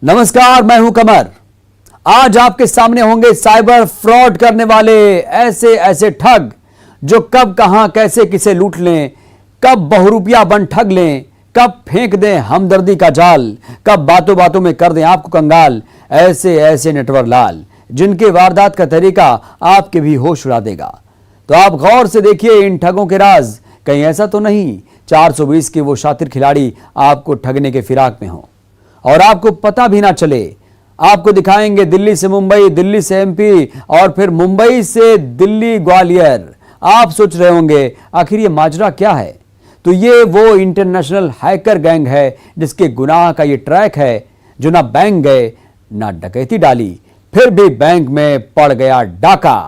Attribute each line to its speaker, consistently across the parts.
Speaker 1: नमस्कार, मैं हूं कमर। आज आपके सामने होंगे साइबर फ्रॉड करने वाले ऐसे ऐसे ठग जो कब कहां कैसे किसे लूट लें, कब बहुरूपिया बन ठग लें, कब फेंक दें हमदर्दी का जाल, कब बातों बातों में कर दें आपको कंगाल। ऐसे ऐसे नेटवर लाल जिनके वारदात का तरीका आपके भी होश उड़ा देगा। तो आप गौर से देखिए इन ठगों के राज। कहीं ऐसा तो नहीं 420 के वो शातिर खिलाड़ी आपको ठगने के फिराक में हो और आपको पता भी ना चले। आपको दिखाएंगे दिल्ली से मुंबई, दिल्ली से एमपी और फिर मुंबई से दिल्ली ग्वालियर। आप सोच रहे होंगे आखिर ये माजरा क्या है? तो ये वो इंटरनेशनल हैकर गैंग है जिसके गुनाह का ये ट्रैक है, जो ना बैंक गए ना डकैती डाली, फिर भी बैंक में पड़ गया डाका।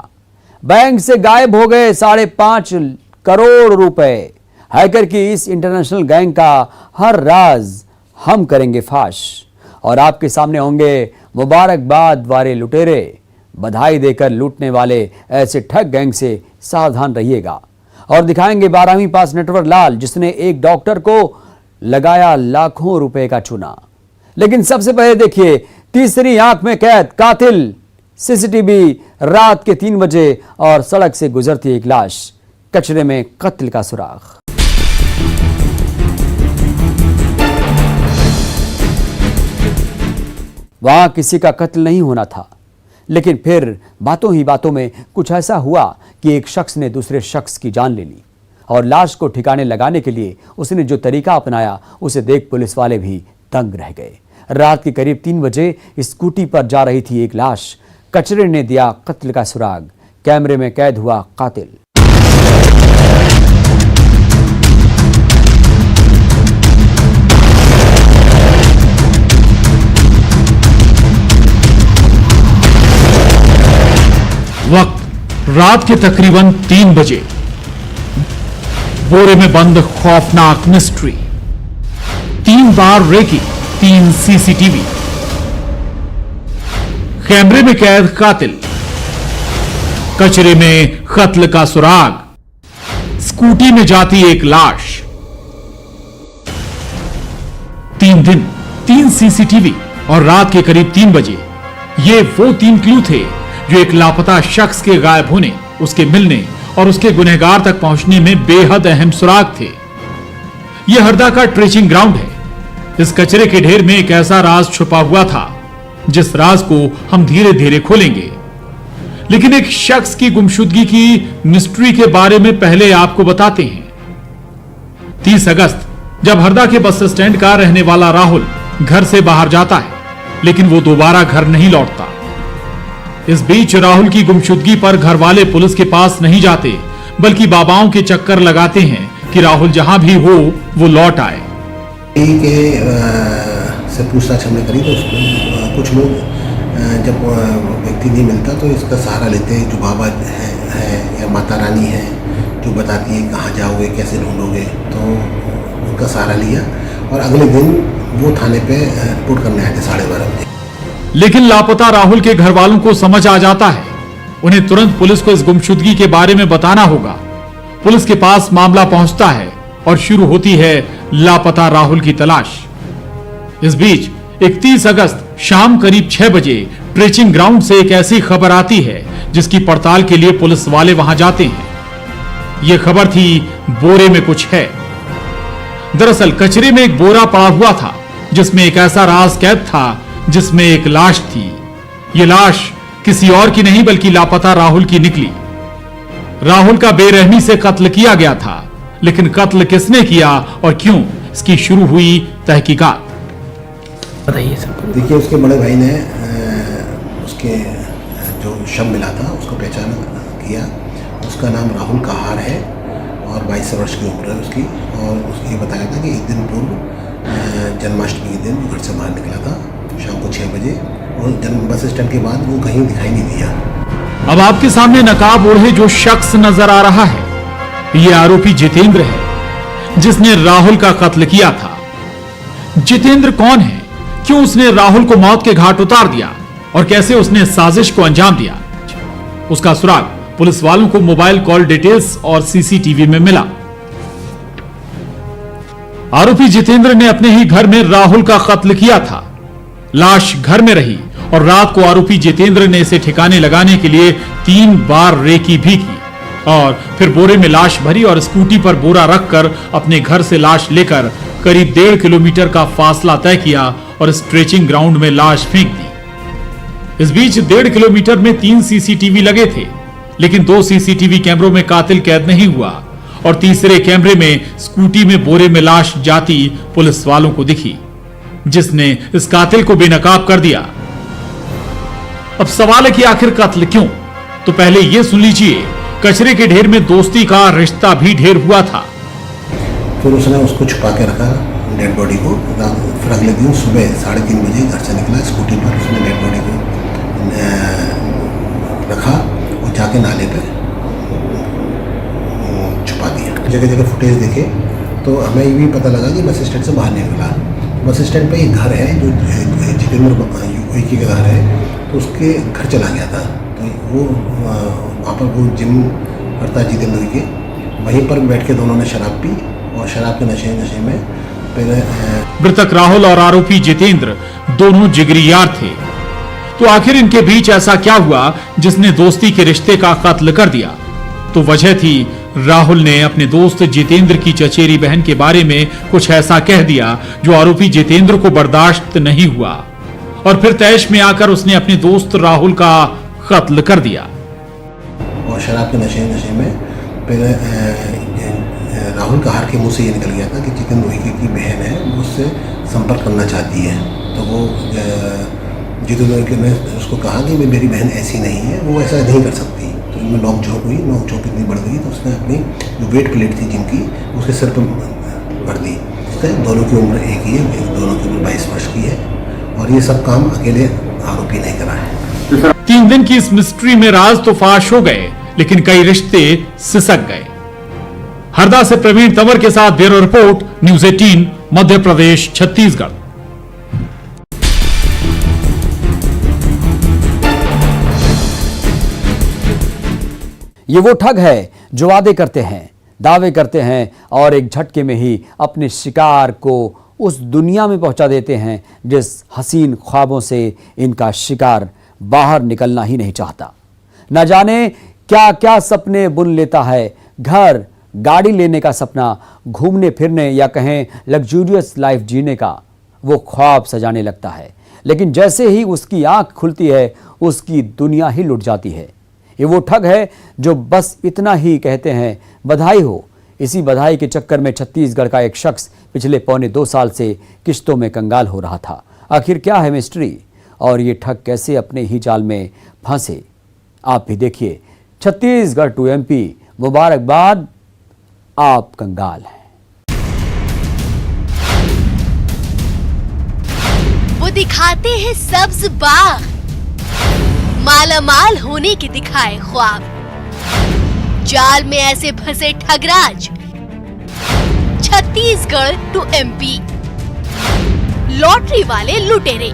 Speaker 1: बैंक से गायब हो गए 5.5 करोड़ रुपए। हैकर की इस इंटरनेशनल गैंग का हर राज हम करेंगे फाश और आपके सामने होंगे मुबारकबाद वाले लुटेरे। बधाई देकर लूटने वाले ऐसे ठग गैंग से सावधान रहिएगा। और दिखाएंगे 12वीं पास नेटवर लाल जिसने एक डॉक्टर को लगाया लाखों रुपए का चूना। लेकिन सबसे पहले देखिए तीसरी आंख में कैद कातिल, सीसीटीवी रात के 3 बजे और सड़क से गुजरती एक लाश, कचरे में कत्ल का सुराग। वहां किसी का कत्ल नहीं होना था, लेकिन फिर बातों ही बातों में कुछ ऐसा हुआ कि एक शख्स ने दूसरे शख्स की जान ले ली और लाश को ठिकाने लगाने के लिए उसने जो तरीका अपनाया उसे देख पुलिस वाले भी दंग रह गए। रात के करीब 3 बजे स्कूटी पर जा रही थी एक लाश, कचरे ने दिया कत्ल का सुराग, कैमरे में कैद हुआ कातिल।
Speaker 2: वक्त रात के तकरीबन 3 बजे। बोरे में बंद खौफनाक मिस्ट्री, 3 बार रेकी, 3 सीसीटीवी, कैमरे में कैद कातिल, कचरे में कत्ल का सुराग, स्कूटी में जाती एक लाश। 3 दिन, 3 सीसीटीवी और रात के करीब 3 बजे। ये वो 3 क्लू थे जो एक लापता शख्स के गायब होने, उसके मिलने और उसके गुनहगार तक पहुंचने में बेहद अहम सुराग थे। यह हरदा का ट्रेसिंग ग्राउंड है। इस कचरे के ढेर में एक ऐसा राज छुपा हुआ था जिस राज को हम धीरे धीरे खोलेंगे। लेकिन एक शख्स की गुमशुदगी की मिस्ट्री के बारे में पहले आपको बताते हैं। 30 अगस्त जब हरदा के बस स्टैंड का रहने वाला राहुल घर से बाहर जाता है, लेकिन वो दोबारा घर नहीं लौटता। इस बीच राहुल की गुमशुदगी पर घर वाले पुलिस के पास नहीं जाते, बल्कि बाबाओं के चक्कर लगाते हैं कि राहुल जहां भी हो वो लौट आए।
Speaker 3: से पूछताछ हमने करी तो कुछ लोग जब व्यक्ति नहीं मिलता तो इसका सहारा लेते हैं, जो बाबा है या माता रानी है जो बताती है कहाँ जाओगे, कैसे ढूंढोगे, तो उनका सहारा लिया और अगले दिन वो थाने पे रिपोर्ट करने आए थे 12:30 बजे।
Speaker 2: लेकिन लापता राहुल के घर वालों को समझ आ जाता है, उन्हें तुरंत पुलिस को इस गुमशुदगी के बारे में बताना होगा। पुलिस के पास मामला पहुंचता है और शुरू होती है लापता राहुल की तलाश। इस बीच 31 अगस्त शाम करीब 6 बजे ट्रेसिंग ग्राउंड से एक ऐसी खबर आती है जिसकी पड़ताल के लिए पुलिस वाले वहां जाते हैं। यह खबर थी बोरे में कुछ है। दरअसल कचरे में एक बोरा पड़ा हुआ था जिसमें एक ऐसा राज कैद था जिसमें एक लाश थी। यह लाश किसी और की नहीं बल्कि लापता राहुल की निकली। राहुल का बेरहमी से कत्ल किया गया था, लेकिन कत्ल किसने किया और क्यों, इसकी शुरू हुई तहकीकात।
Speaker 3: बताइए सर। देखिए उसके बड़े भाई ने उसके जो शव मिला था उसको पहचान किया। उसका नाम राहुल कहार है और 22 वर्ष की उम्र है उसकी। और उसने बताया था कि एक दिन पूर्व जन्माष्टमी के दिन घर से बाहर निकला था शाम को 6 बजे और बस स्टैंड के बाद वो कहीं दिखाई नहीं दिया।
Speaker 2: अब आपके सामने नकाब ओढ़े जो शख्स नजर आ रहा है, ये आरोपी जितेंद्र है जिसने राहुल का कत्ल किया था। जितेंद्र कौन है, क्यों उसने राहुल को मौत के घाट उतार दिया और कैसे उसने साजिश को अंजाम दिया, उसका सुराग पुलिस वालों को मोबाइल कॉल डिटेल्स और सीसीटीवी में मिला। आरोपी जितेंद्र ने अपने ही घर में राहुल का कत्ल किया था। लाश घर में रही और रात को आरोपी जितेंद्र ने इसे ठिकाने लगाने के लिए 3 बार रेकी भी की और फिर बोरे में लाश भरी और स्कूटी पर बोरा रखकर अपने घर से लाश लेकर करीब 1.5 किलोमीटर का फासला तय किया और स्ट्रेचिंग ग्राउंड में लाश फेंक दी। इस बीच 1.5 किलोमीटर में 3 सीसीटीवी लगे थे, लेकिन 2 सीसीटीवी कैमरों में कातिल कैद नहीं हुआ और तीसरे कैमरे में स्कूटी में बोरे में लाश जाती पुलिस वालों को दिखी, जिसने इस कातिल को बेनकाब कर दिया। अब सवाल है कि आखिर कत्ल क्यों? तो पहले यह सुन लीजिए, कचरे के ढेर में दोस्ती का रिश्ता भी ढेर हुआ था।
Speaker 3: फिर उसने उसको छुपा के रखा डेड बॉडी को। फिर अगले दिन सुबह 3:30 बजे घर से निकला, स्कूटी पर उसने डेड बॉडी को रखा और जाके नाले पे छुपा दिया। जगह जगह फुटेज देखे तो हमें ये भी पता लगा कि बस स्टैंड से बाहर निकला। बस स्टैंड पे एक घर है जो जितेंद्र यूपी का घर है, तो उसके घर चला गया था। तो वो वहाँ पर वो जिम करता है जितेंद्र के, वहीं पर बैठ के दोनों ने शराब पी और शराब के नशे में पहले
Speaker 2: मृतक राहुल और आरोपी जितेंद्र दोनों जिगरी यार थे। तो आखिर इनके बीच ऐसा क्या हुआ जिसने दोस्ती के रिश्ते का कत्ल कर दिया? तो वजह थी राहुल ने अपने दोस्त जितेंद्र की चचेरी बहन के बारे में कुछ ऐसा कह दिया जो आरोपी जितेंद्र को बर्दाश्त नहीं हुआ और फिर तैश में आकर उसने अपने दोस्त राहुल का कत्ल कर दिया।
Speaker 3: और शराब के नशे में पहले राहुल का हार के मुंह से ये निकल गया था कि जितेंद्र की बहन है, वो उससे संपर्क करना चाहती है। तो वो जितेंद्र ने उसको कहा कि मेरी बहन ऐसी नहीं है, वो ऐसा नहीं कर सकती। तो इनमें नोक झोंक हुई, नोक झोंक इतनी बढ़ गई तो उसने अपनी जो वेट प्लेट थी जिनकी, उसके सिर पर भर दी। दोनों की उम्र एक ही है, दोनों की उम्र 22 वर्ष की है और ये सब काम अकेले आरोपी नहीं करा है।
Speaker 2: 3 दिन की इस मिस्ट्री में राज तो फाश हो गए, लेकिन कई रिश्ते सिसक गए। हरदा से प्रवीण तंवर के साथ bureau report, news 18 Madhya Pradesh Chhattisgarh.
Speaker 1: ये वो ठग है जो वादे करते हैं, दावे करते हैं और एक झटके में ही अपने शिकार को उस दुनिया में पहुंचा देते हैं जिस हसीन ख्वाबों से इनका शिकार बाहर निकलना ही नहीं चाहता। न जाने क्या क्या सपने बुन लेता है, घर गाड़ी लेने का सपना, घूमने फिरने या कहें लग्जूरियस लाइफ जीने का वो ख्वाब सजाने लगता है, लेकिन जैसे ही उसकी आंख खुलती है उसकी दुनिया ही लुट जाती है। ये वो ठग है जो बस इतना ही कहते हैं, बधाई हो। इसी बधाई के चक्कर में छत्तीसगढ़ का एक शख्स पिछले 1.25 साल से किश्तों में कंगाल हो रहा था। आखिर क्या है मिस्ट्री और ये ठग कैसे अपने ही जाल में फंसे? आप भी देखिए। छत्तीसगढ़ टू एमपी, मुबारकबाद, आप कंगाल हैं।
Speaker 4: वो दिखाते हैं सब्ज बाग, मालामाल होने के दिखाए ख्वाब, जाल में ऐसे फंसे Thagraj. Chhattisgarh to MP, lottery वाले लुटेरे।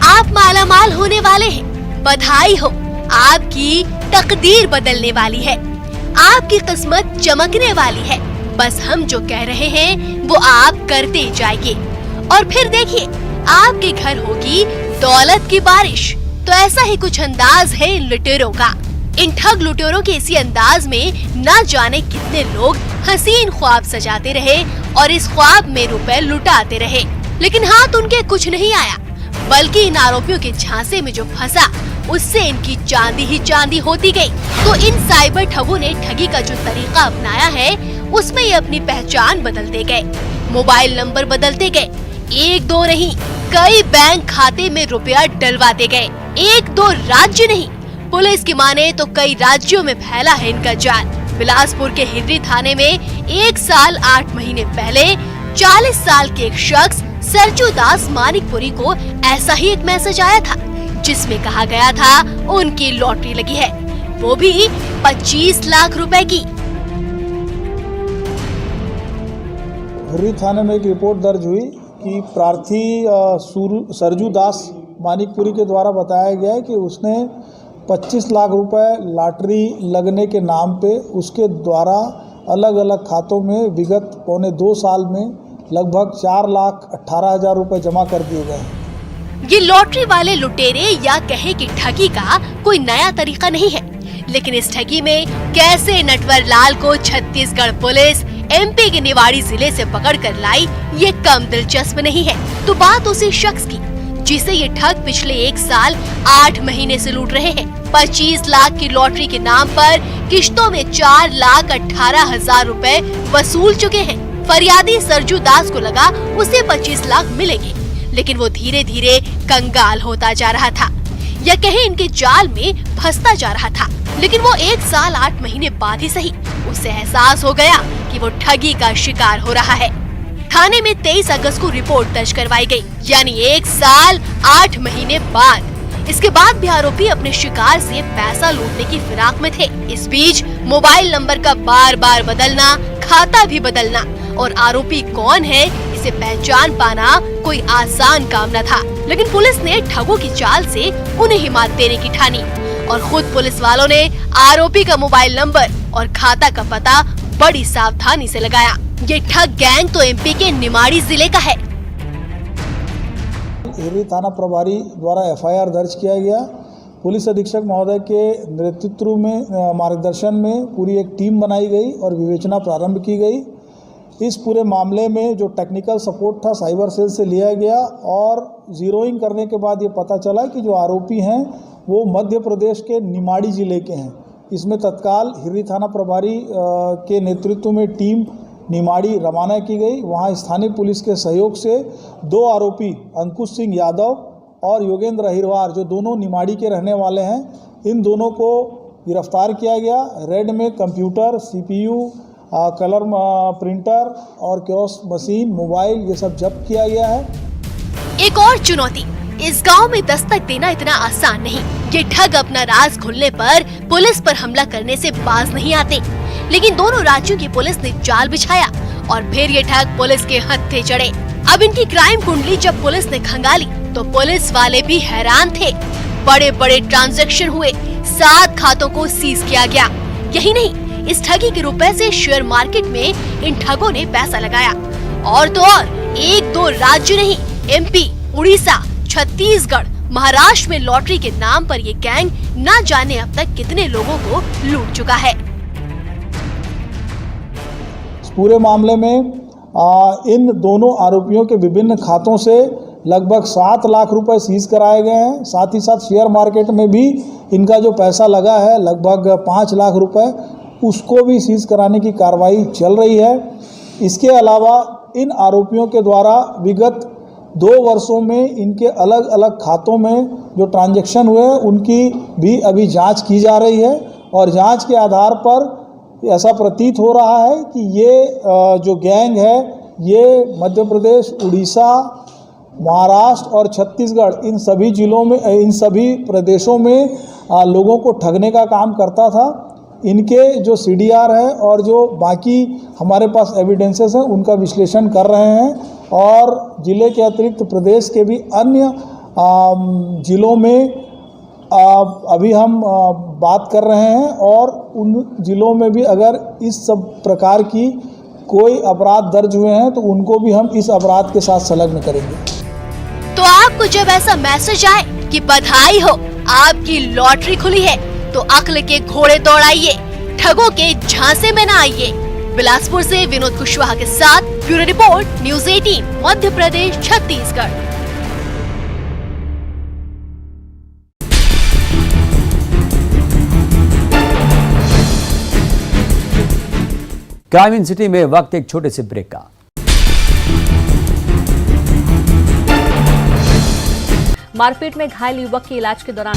Speaker 4: आप मालामाल होने वाले हैं, बधाई हो, आपकी तकदीर बदलने वाली है, आपकी किस्मत चमकने वाली है। बस हम जो कह रहे हैं वो आप करते जाइए और फिर देखिए आपके घर होगी दौलत की बारिश। तो ऐसा ही कुछ अंदाज है इन लुटेरों का। इन ठग लुटेरों के इसी अंदाज में न जाने कितने लोग हसीन ख्वाब सजाते रहे और इस ख्वाब में रुपए लुटाते रहे, लेकिन हाथ उनके कुछ नहीं आया, बल्कि इन आरोपियों के झांसे में जो फंसा उससे इनकी चांदी ही चांदी होती गई। तो इन साइबर ठगों ने ठगी का जो तरीका अपनाया है उसमें ये अपनी पहचान बदलते गए, मोबाइल नंबर बदलते गए, 1-2 नहीं कई बैंक खाते में रुपया डलवाते गए। 1-2 राज्य नहीं, पुलिस की माने तो कई राज्यों में फैला है इनका जाल। बिलासपुर के हिररी थाने में 1 साल 8 महीने पहले 40 साल के एक शख्स सरजू दास मानिकपुरी को ऐसा ही एक मैसेज आया था जिसमें कहा गया था उनकी लॉटरी लगी है, वो भी 25 लाख रुपए की।
Speaker 5: हिररी थाने में एक रिपोर्ट दर्ज हुई कि प्रार्थी सरजू दास मानिकपुरी के द्वारा बताया गया है कि उसने 25 लाख रुपए लॉटरी लगने के नाम पे उसके द्वारा अलग अलग खातों में विगत 1.25 साल में लगभग 4,18,000 रुपये जमा कर दिए गए।
Speaker 4: ये लॉटरी वाले लुटेरे या कहे कि ठगी का कोई नया तरीका नहीं है, लेकिन इस ठगी में कैसे नटवर लाल को छत्तीसगढ़ पुलिस एमपी के निवाड़ी जिले से पकड़ कर लाई, ये कम दिलचस्प नहीं है। तो बात उसी शख्स की जिसे ये ठग पिछले 1 साल 8 महीने से लूट रहे हैं। 25 लाख की लॉटरी के नाम पर किश्तों में 4,18,000 रुपए वसूल चुके हैं। फरियादी सरजू दास को लगा उसे 25 लाख मिलेंगे, लेकिन वो धीरे धीरे कंगाल होता जा रहा था, या कहे इनके जाल में फंसता जा रहा था। लेकिन वो 1 साल 8 महीने बाद ही सही उसे एहसास हो गया कि वो ठगी का शिकार हो रहा है। थाने में 23 अगस्त को रिपोर्ट दर्ज करवाई गई, यानी 1 साल 8 महीने बाद। इसके बाद भी आरोपी अपने शिकार से पैसा लूटने की फिराक में थे। इस बीच मोबाइल नंबर का बार बार बदलना, खाता भी बदलना और आरोपी कौन है इसे पहचान पाना कोई आसान काम न था। लेकिन पुलिस ने ठगों की चाल से उन्हें ही मात देने की ठानी और खुद पुलिस वालों ने आरोपी का मोबाइल नंबर और खाता का पता बड़ी सावधानी से लगाया। ये ठग गैंग तो एमपी के निमाड़ी जिले का है।
Speaker 5: हिर्री थाना प्रभारी द्वारा एफआईआर दर्ज किया गया। पुलिस अधीक्षक महोदय के नेतृत्व में मार्गदर्शन में पूरी एक टीम बनाई गई और विवेचना प्रारंभ की गई। इस पूरे मामले में जो टेक्निकल सपोर्ट था साइबर सेल से लिया गया और जीरोइंग करने के बाद ये पता चला कि जो आरोपी हैं वो मध्य प्रदेश के निमाड़ी जिले के हैं। इसमें तत्काल हिर्री थाना प्रभारी के नेतृत्व में टीम निमाड़ी रवाना की गई। वहां स्थानीय पुलिस के सहयोग से 2 आरोपी अंकुश सिंह यादव और योगेंद्र अहिरवार, जो दोनों निमाड़ी के रहने वाले हैं, इन दोनों को गिरफ्तार किया गया। रेड में कंप्यूटर, सीपीयू, कलर प्रिंटर और कियोस्क मशीन, मोबाइल, ये सब जब्त किया गया है।
Speaker 4: एक और चुनौती, इस गांव में दस्तक देना इतना आसान नहीं। ये ठग अपना राज खुलने पर पुलिस पर हमला करने से बाज नहीं आते, लेकिन दोनों राज्यों की पुलिस ने जाल बिछाया और फिर ये ठग पुलिस के हत्थे चढ़े। अब इनकी क्राइम कुंडली जब पुलिस ने खंगाली तो पुलिस वाले भी हैरान थे। बड़े बड़े ट्रांजैक्शन हुए, 7 खातों को सीज किया गया। यही नहीं, इस ठगी के रुपए से शेयर मार्केट में इन ठगों ने पैसा लगाया। और तो और 1-2 राज्य नहीं, एमपी, उड़ीसा, छत्तीसगढ़, महाराष्ट्र में लॉटरी के नाम पर ये गैंग ना जाने अब तक कितने लोगों को लूट चुका है।
Speaker 5: इस पूरे मामले में इन दोनों आरोपियों के विभिन्न खातों से लगभग 7 लाख रुपए सीज कराए गए हैं। साथ ही साथ शेयर मार्केट में भी इनका जो पैसा लगा है लगभग 5 लाख रुपए, उसको भी सीज कराने की कार्रवाई चल रही है। इसके अलावा इन आरोपियों के द्वारा विगत 2 वर्षों में इनके अलग अलग खातों में जो ट्रांजैक्शन हुए हैं उनकी भी अभी जांच की जा रही है और जांच के आधार पर ऐसा प्रतीत हो रहा है कि ये जो गैंग है ये मध्य प्रदेश, उड़ीसा, महाराष्ट्र और छत्तीसगढ़, इन सभी जिलों में, इन सभी प्रदेशों में लोगों को ठगने का काम करता था। इनके जो सीडीआर है और जो बाकी हमारे पास एविडेंसेस हैं उनका विश्लेषण कर रहे हैं और जिले के अतिरिक्त प्रदेश के भी अन्य जिलों में अभी हम बात कर रहे हैं और उन जिलों में भी अगर इस सब प्रकार की कोई अपराध दर्ज हुए हैं तो उनको भी हम इस अपराध के साथ संलग्न करेंगे।
Speaker 4: तो आपको जब ऐसा मैसेज आए कि बधाई हो, आपकी लॉटरी खुली है, तो अक्ल के घोड़े दौड़ाइए, ठगों के झांसे में न आइए। बिलासपुर से विनोद कुशवाहा के साथ bureau report, news 18, Madhya Pradesh, Chhattisgarh.
Speaker 1: Crime इन सिटी में वक्त एक छोटे से ब्रेक का।
Speaker 6: मारपीट में घायल युवक के इलाज के दौरान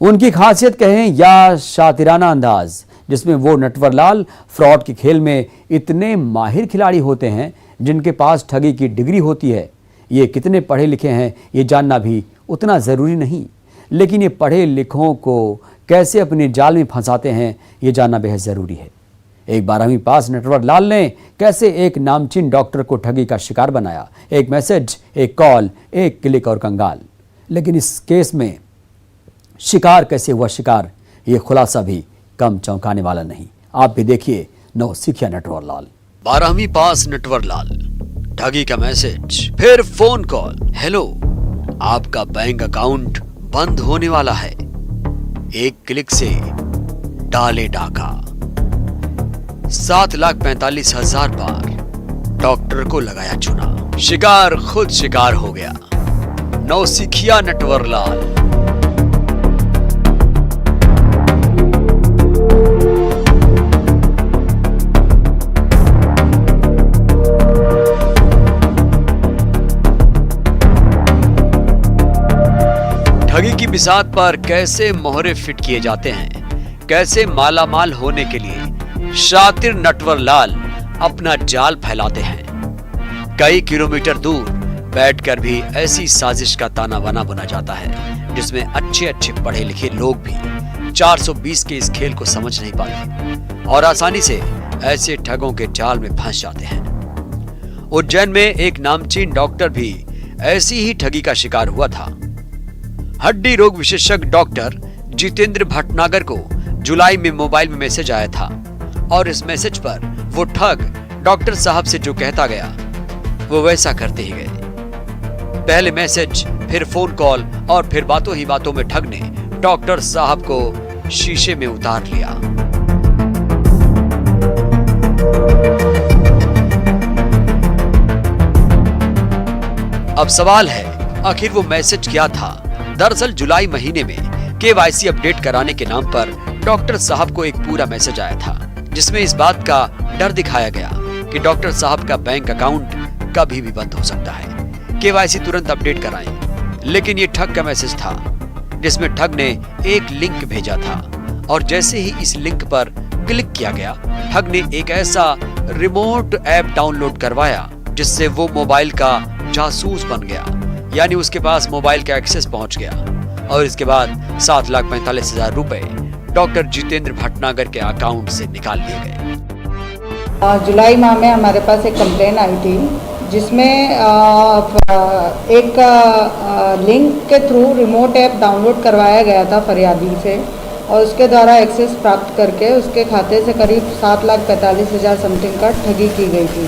Speaker 1: उनकी खासियत कहें या शातिराना अंदाज, जिसमें वो नटवरलाल फ्रॉड के खेल में इतने माहिर खिलाड़ी होते हैं जिनके पास ठगी की डिग्री होती है। ये कितने पढ़े लिखे हैं ये जानना भी उतना ज़रूरी नहीं, लेकिन ये पढ़े लिखों को कैसे अपने जाल में फंसाते हैं ये जानना बेहद ज़रूरी है। एक 12वीं पास नटवरलाल ने कैसे एक नामचीन डॉक्टर को ठगी का शिकार बनाया। एक मैसेज, एक कॉल, एक क्लिक और कंगाल। लेकिन इस केस में शिकार कैसे हुआ शिकार, ये खुलासा भी कम चौंकाने वाला नहीं। आप भी देखिए नौसिखिया नटवरलाल।
Speaker 7: 12वीं पास नटवरलाल
Speaker 1: ठगी का मैसेज, फिर फोन कॉल, हेलो आपका बैंक अकाउंट बंद होने वाला है, एक क्लिक से डाले डाका। 7,45,000 बार डॉक्टर को लगाया चुना, शिकार खुद शिकार हो गया, नौसिखिया नटवरलाल। ठगी की बिसात पर कैसे मोहरे फिट किए जाते हैं, कैसे मालामाल होने के लिए शातिर नटवरलाल अपना जाल फैलाते हैं। कई किलोमीटर दूर बैठकर भी ऐसी साजिश का ताना बाना बुना जाता है जिसमें अच्छे अच्छे पढ़े लिखे लोग भी 420 के इस खेल को समझ नहीं पाते और आसानी से ऐसे ठगों के जाल में फंस जाते हैं। उज्जैन में एक नामचीन डॉक्टर भी ऐसी ही ठगी का शिकार हुआ था। हड्डी रोग विशेषज्ञ डॉक्टर जितेंद्र भटनागर को जुलाई में मोबाइल में मैसेज आया था और इस मैसेज पर वो ठग डॉक्टर साहब से जो कहता गया वो वैसा करते ही गए। पहले मैसेज, फिर फोन कॉल और फिर बातों ही बातों में ठग ने डॉक्टर साहब को शीशे में उतार लिया। अब सवाल है, आखिर वो मैसेज क्या था? दरअसल जुलाई महीने में KYC अपडेट कराने के नाम पर डॉक्टर साहब को एक पूरा मैसेज आया था जिसमें इस बात का डर दिखाया गया कि डॉक्टर साहब का बैंक अकाउंट कभी भी बंद हो सकता है, KYC तुरंत अपडेट कराएं। लेकिन ये ठग का मैसेज था जिसमें ठग ने एक लिंक भेजा था और जैसे ही इस लिंक पर क्लिक किया गया, ठग ने एक ऐसा रिमोट ऐप डाउनलोड करवाया जिससे वो मोबाइल का जासूस बन गया, यानी उसके पास मोबाइल का एक्सेस पहुंच गया और इसके बाद 7,45,000 रुपए डॉक्टर जितेंद्र भटनागर के अकाउंट से निकाल लिए गए।
Speaker 7: जुलाई माह में हमारे पास एक कंप्लेन आई थी जिसमें एक लिंक के थ्रू रिमोट ऐप डाउनलोड करवाया गया था फरियादी से और उसके द्वारा एक्सेस प्राप्त करके उसके खाते से करीब 7,45,000 समथिंग का ठगी की गई थी।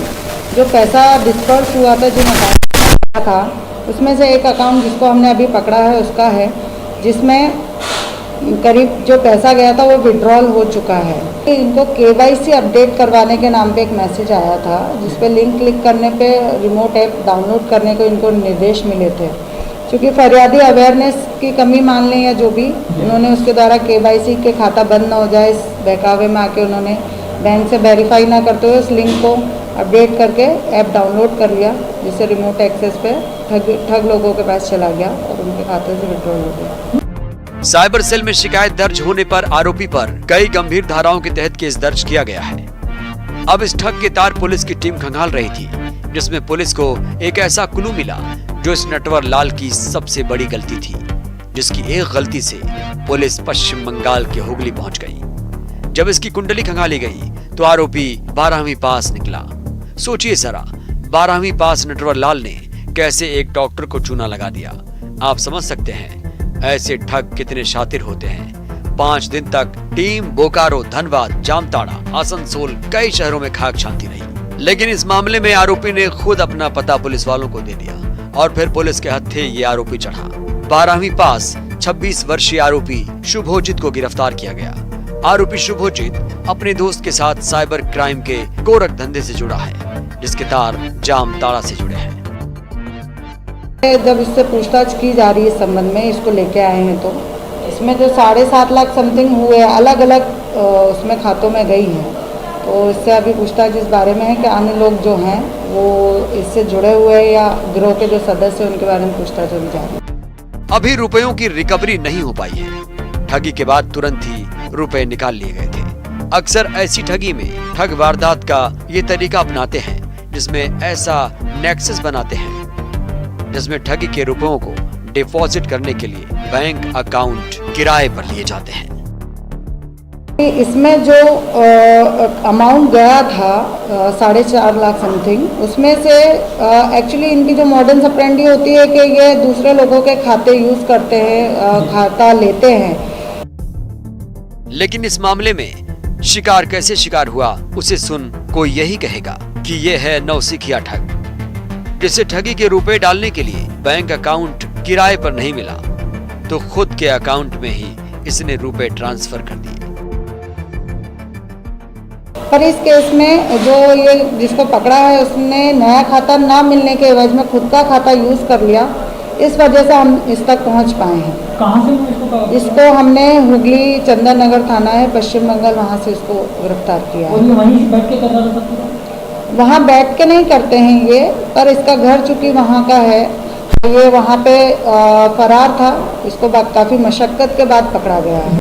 Speaker 7: जो पैसा डिस्पर्स हुआ था, जो नकारा था, उसमें से एक अकाउंट जिसको हमने अभी पकड़ा है उसका है, जिसमें करीब जो पैसा गया था वो विड्रॉल हो चुका है। इनको KYC अपडेट करवाने के नाम पे एक मैसेज आया था जिस पे लिंक क्लिक करने पे रिमोट ऐप डाउनलोड करने को इनको निर्देश मिले थे। क्योंकि फरियादी अवेयरनेस की कमी मान लें या जो भी, उन्होंने उसके द्वारा KYC के खाता बंद ना हो जाए इस बहकावे में आके उन्होंने बैंक से वेरीफाई ना करते हुए उस लिंक को अपडेट करके ऐप डाउनलोड कर लिया, जिससे रिमोट एक्सेस पे ठग लोगों के पास चला गया और उनके खाते से विड्रॉल हो गया।
Speaker 1: साइबर सेल में शिकायत दर्ज होने पर आरोपी पर कई गंभीर धाराओं के तहत केस दर्ज किया गया है। अब इस ठग के तार पुलिस की टीम खंगाल रही थी, जिसमें पुलिस को एक ऐसा क्लू मिला जो इस नटवरलाल की सबसे बड़ी गलती थी, जिसकी एक गलती से पुलिस पश्चिम बंगाल के हुगली पहुंच गई। जब इसकी कुंडली खंगाली गई तो आरोपी 12वीं पास निकला। सोचिए जरा, 12वीं पास नटवरलाल ने कैसे एक डॉक्टर को चूना लगा दिया। आप समझ सकते हैं ऐसे ठग कितने शातिर होते हैं। 5 दिन तक टीम बोकारो, धनबाद, जामताड़ा, आसनसोल कई शहरों में खाक शांति रही, लेकिन इस मामले में आरोपी ने खुद अपना पता पुलिस वालों को दे दिया और फिर पुलिस के हत्थे ये आरोपी चढ़ा। 12वीं पास 26 वर्षीय आरोपी शुभोजित को गिरफ्तार किया गया। आरोपी शुभोजित अपने दोस्त के साथ साइबर क्राइम के गोरख धंधे से जुड़ा है, जिसके तार जामताड़ा से जुड़े हैं।
Speaker 7: जब इससे पूछताछ की जा रही है इस संबंध में, इसको लेके आए हैं तो इसमें जो 7.5 लाख समथिंग हुए अलग अलग उसमें खातों में गई है, तो इससे अभी पूछताछ इस बारे में है कि अन्य लोग जो हैं वो इससे जुड़े हुए या गिरोह के जो सदस्य हैं उनके बारे में पूछताछ अभी जारी है।
Speaker 1: अभी रुपयों की रिकवरी नहीं हो पाई है। ठगी के बाद तुरंत ही रुपए निकाल लिए गए थे। अक्सर ऐसी ठगी में ठग वारदात का ये तरीका अपनाते हैं जिसमें ऐसा नेक्सस बनाते हैं जिसमें ठगी के रुपयों को डिपॉजिट करने के लिए बैंक अकाउंट किराए पर लिए जाते हैं।
Speaker 7: इसमें जो अमाउंट गया था 4.5 लाख समथिंग, उसमें से एक्चुअली इनकी जो मॉडर्न ऑपरेंडी होती है कि ये दूसरे लोगों के खाते यूज करते हैं, खाता लेते हैं।
Speaker 1: लेकिन इस मामले में शिकार कैसे शिकार हुआ उसे सुन कोई यही कहेगा कि ये है नौसिखिया ठग। जिसे ठगी के रुपए डालने के लिए बैंक अकाउंट किराए पर नहीं मिला तो खुद के अकाउंट में ही इसने रुपए ट्रांसफर कर दिए।
Speaker 7: पर इस केस में जो ये जिसको पकड़ा है उसने नया खाता ना मिलने के एवज में खुद का खाता यूज कर लिया, इस वजह से हम इस तक पहुंच पाए हैं।
Speaker 5: कहाँ से
Speaker 7: इसको हमने हुगली चंदन नगर थाना है पश्चिम बंगाल, वहाँ से इसको गिरफ्तार किया है।
Speaker 5: वहीं बैठ के कर रहा था?
Speaker 7: वहाँ बैठ के नहीं करते हैं ये, पर इसका घर चूंकि वहाँ का है, ये वहाँ पे फरार था, इसको काफी मशक्कत के बाद पकड़ा गया है।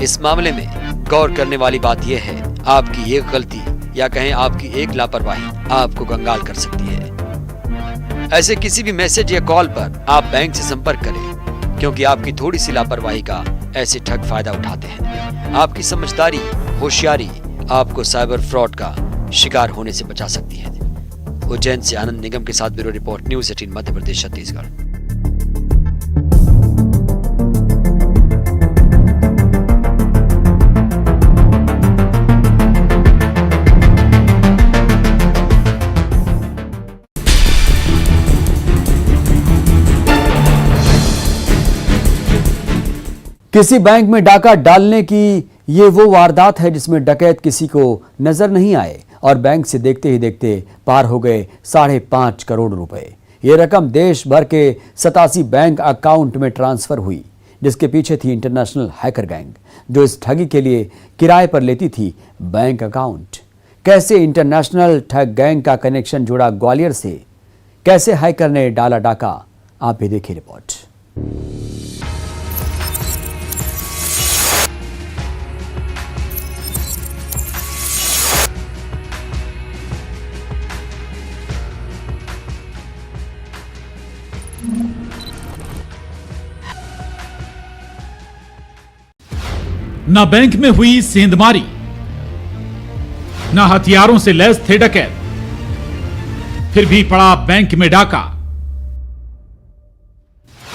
Speaker 1: इस मामले में गौर करने वाली बात यह है, आपकी एक गलती या कहें आपकी एक लापरवाही आपको कंगाल कर सकती है। ऐसे किसी भी मैसेज या कॉल पर आप बैंक से संपर्क करें, क्योंकि आपकी थोड़ी सी लापरवाही का ऐसे ठग फायदा उठाते हैं। आपकी समझदारी, होशियारी आपको साइबर फ्रॉड का शिकार होने से बचा सकती है। उज्जैन से आनंद निगम के साथ bureau report, news 18 Madhya Pradesh Chhattisgarh. किसी बैंक में डाका डालने की ये वो वारदात है जिसमें डकैत किसी को नजर नहीं आए और बैंक से देखते ही देखते पार हो गए 5.5 करोड़ रुपए। ये रकम देश भर के 87 बैंक अकाउंट में ट्रांसफर हुई, जिसके पीछे थी इंटरनेशनल हैकर गैंग जो इस ठगी के लिए किराए पर लेती थी बैंक अकाउंट। कैसे इंटरनेशनल ठग गैंग का कनेक्शन जुड़ा ग्वालियर से, कैसे हैकर ने डाला डाका, आप भी देखिए रिपोर्ट।
Speaker 2: न बैंक में हुई सेंधमारी, न हथियारों से लैस थे डकैत, फिर भी पड़ा बैंक में डाका।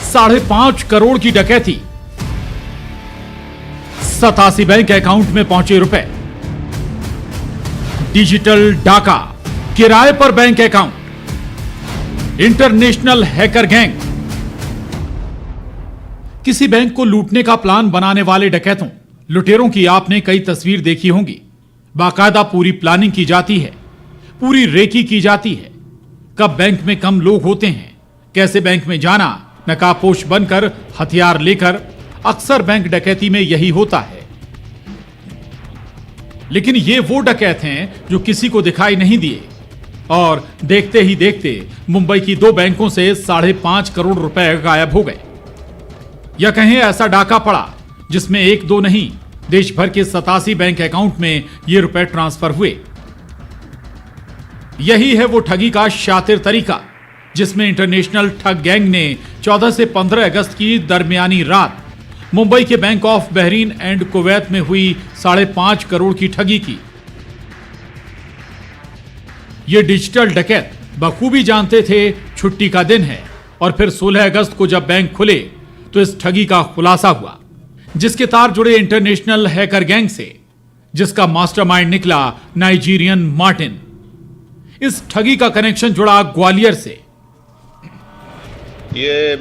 Speaker 2: 5.5 करोड़ की डकैती, 87 बैंक अकाउंट में पहुंचे रुपए। डिजिटल डाका, किराए पर bank account, international hacker gang. किसी बैंक को लूटने का प्लान बनाने वाले डकैतों, लुटेरों की आपने कई तस्वीर देखी होंगी। बाकायदा पूरी प्लानिंग की जाती है, पूरी रेकी की जाती है। कब बैंक में कम लोग होते हैं, कैसे बैंक में जाना, नकाबपोश बनकर हथियार लेकर, अक्सर बैंक डकैती में यही होता है। लेकिन ये वो डकैत हैं जो किसी को दिखाई नहीं दिए और देखते ही देखते मुंबई की 2 बैंकों से 5.5 करोड़ रुपए गायब हो गए। या कहें ऐसा डाका पड़ा जिसमें 1-2 नहीं, देश भर के 87 बैंक अकाउंट में ये रुपए ट्रांसफर हुए। यही है वो ठगी का शातिर तरीका जिसमें इंटरनेशनल ठग गैंग ने 14 से 15 अगस्त की दरमियानी रात मुंबई के bank of Bahrain and Kuwait में हुई 5.5 करोड़ की ठगी की। ये डिजिटल डकैत बखूबी जानते थे छुट्टी का दिन है और फिर 16 अगस्त को जब बैंक खुले तो इस ठगी का खुलासा हुआ, जिसके तार जुड़े इंटरनेशनल हैकर गैंग से, जिसका मास्टरमाइंड निकला नाइजीरियन मार्टिन। इस ठगी का कनेक्शन जुड़ा ग्वालियर से।
Speaker 8: ये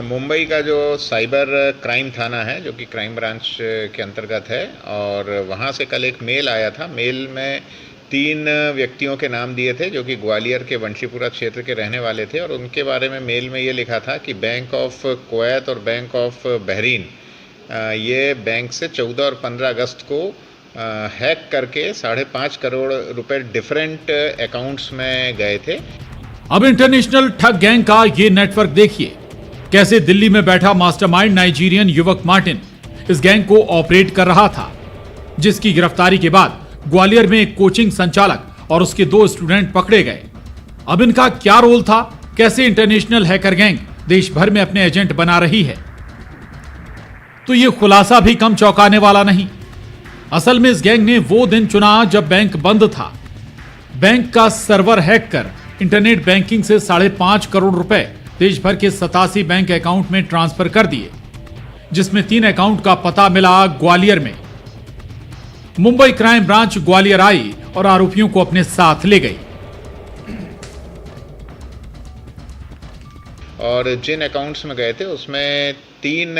Speaker 8: मुंबई का जो साइबर क्राइम थाना है, जो कि क्राइम ब्रांच के अंतर्गत है, और वहाँ से कल एक मेल आया था। मेल में 3 व्यक्तियों के नाम दिए थे जो कि ग्वालियर के वंशीपुरा क्षेत्र के रहने वाले थे, और उनके बारे में मेल में ये लिखा था कि बैंक ऑफ कुवैत और बैंक ऑफ बहरीन ये बैंक से 14 और 15 अगस्त को हैक करके 5.5 करोड़ रुपए डिफरेंट अकाउंट्स में गए थे।
Speaker 2: अब इंटरनेशनल ठग गैंग का ये नेटवर्क देखिए, कैसे दिल्ली में बैठा मास्टरमाइंड नाइजीरियन युवक मार्टिन इस गैंग को ऑपरेट कर रहा था, जिसकी गिरफ्तारी के बाद ग्वालियर में एक कोचिंग संचालक और उसके 2 स्टूडेंट पकड़े गए। अब इनका क्या रोल था, कैसे इंटरनेशनल हैकर गैंग देश भर में अपने एजेंट बना रही है, तो ये खुलासा भी कम चौंकाने वाला नहीं। असल में इस गैंग ने वो दिन चुना जब बैंक बंद था। बैंक का सर्वर हैक कर इंटरनेट बैंकिंग से 5.5 करोड़ रुपए देश भर के 87 बैंक अकाउंट में ट्रांसफर कर दिए, जिसमें 3 अकाउंट का पता मिला ग्वालियर में। मुंबई क्राइम ब्रांच ग्वालियर आई और आरोपियों को अपने साथ ले गई।
Speaker 8: और जिन अकाउंट्स में गए थे उसमें 3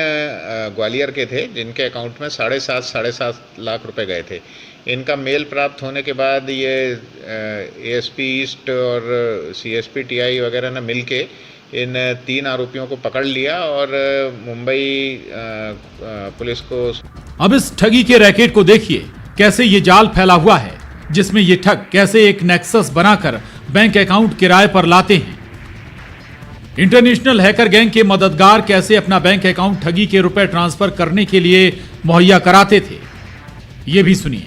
Speaker 8: ग्वालियर के थे जिनके अकाउंट में 7.5 लाख रुपए गए थे। इनका मेल प्राप्त होने के बाद ये एएसपी ईस्ट और सीएसपी टीआई वगैरह ने मिलके इन 3 आरोपियों को पकड़ लिया और मुंबई पुलिस को।
Speaker 2: अब इस ठगी के रैकेट को देखिए कैसे ये जाल फैला हुआ है, जिसमें ये ठग कैसे एक नेक्सस बनाकर बैंक अकाउंट किराए पर लाते हैं। इंटरनेशनल हैकर गैंग के मददगार कैसे अपना बैंक अकाउंट ठगी के रुपए ट्रांसफर करने के लिए मुहैया कराते थे, ये भी सुनिए।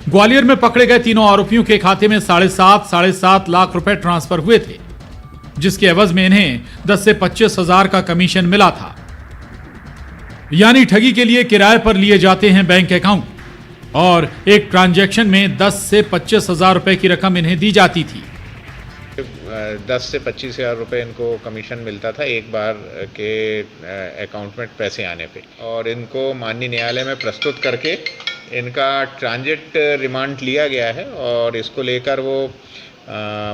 Speaker 2: ग्वालियर में पकड़े गए तीनों आरोपियों के खाते में 7.5 लाख रुपए ट्रांसफर हुए थे, जिसके एवज में इन्हें 10 से 25 हजार का कमीशन मिला था। यानी ठगी के लिए किराए पर लिए जाते हैं बैंक अकाउंट और एक ट्रांजैक्शन में 10 से 25 हजार रुपए की रकम इन्हें दी जाती थी।
Speaker 8: 10 से 25 हजार रुपये इनको कमीशन मिलता था एक बार के अकाउंट में पैसे आने पे, और इनको माननीय न्यायालय में प्रस्तुत करके इनका ट्रांजिट रिमांड लिया गया है और इसको लेकर वो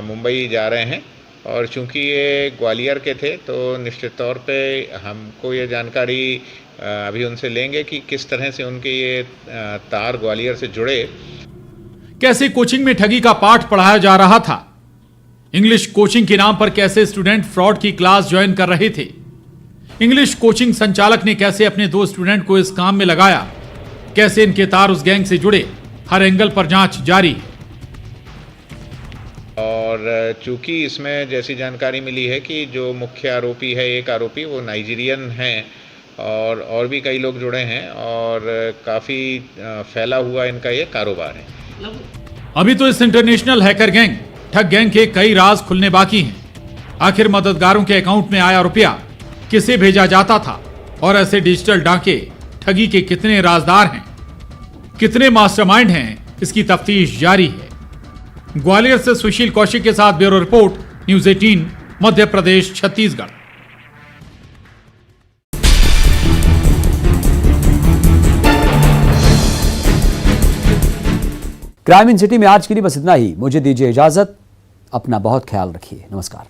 Speaker 8: मुंबई जा रहे हैं। और चूंकि ये ग्वालियर के थे तो निश्चित तौर पे हमको ये जानकारी अभी उनसे लेंगे कि किस तरह से उनके ये तार ग्वालियर से जुड़े।
Speaker 2: कैसे कोचिंग में ठगी का पाठ पढ़ाया जा रहा था, इंग्लिश कोचिंग के नाम पर कैसे स्टूडेंट फ्रॉड की क्लास ज्वाइन कर रहे थे, इंग्लिश कोचिंग संचालक ने कैसे अपने 2 स्टूडेंट को इस काम में लगाया, कैसे इनके तार उस गैंग से जुड़े, हर एंगल पर जांच जारी।
Speaker 8: और चूंकि इसमें जैसी जानकारी मिली है कि जो मुख्य आरोपी है, एक आरोपी वो नाइजीरियन हैं और भी कई लोग जुड़े हैं और काफ़ी फैला हुआ इनका ये कारोबार है।
Speaker 2: अभी तो इस इंटरनेशनल हैकर गैंग ठग गैंग के कई राज खुलने बाकी हैं। आखिर मददगारों के अकाउंट में आया रुपया किसे भेजा जाता था और ऐसे डिजिटल डाके ठगी के कितने राजदार हैं, कितने मास्टरमाइंड हैं, इसकी तफ्तीश जारी है। ग्वालियर से सुशील कौशिक के साथ bureau report, news 18 Madhya Pradesh Chhattisgarh.
Speaker 1: Crime इन सिटी में आज के लिए बस इतना ही। मुझे दीजिए इजाजत। अपना बहुत ख्याल रखिए। नमस्कार।